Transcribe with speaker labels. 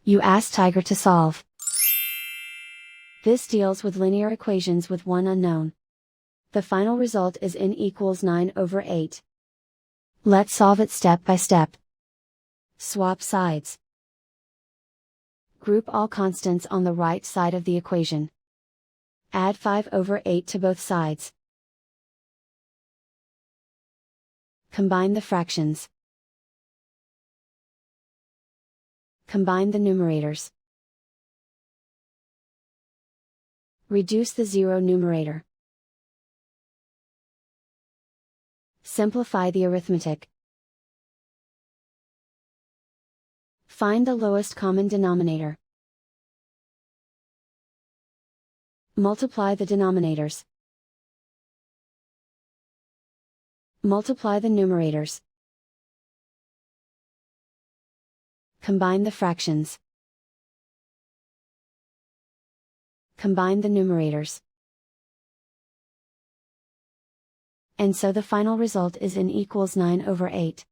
Speaker 1: You ask Tiger to solve. This deals with linear equations with one unknown. The final result is n equals 9/8. Let's solve it step by step. Swap sides. Group all constants on the right side of the equation. Add 5/8 to both sides. Combine the fractions. Combine the numerators. Reduce the zero numerator. Simplify the arithmetic. Find the lowest common denominator. Multiply the denominators. Multiply the numerators. Combine the fractions. Combine the numerators. And so the final result is n equals 9/8.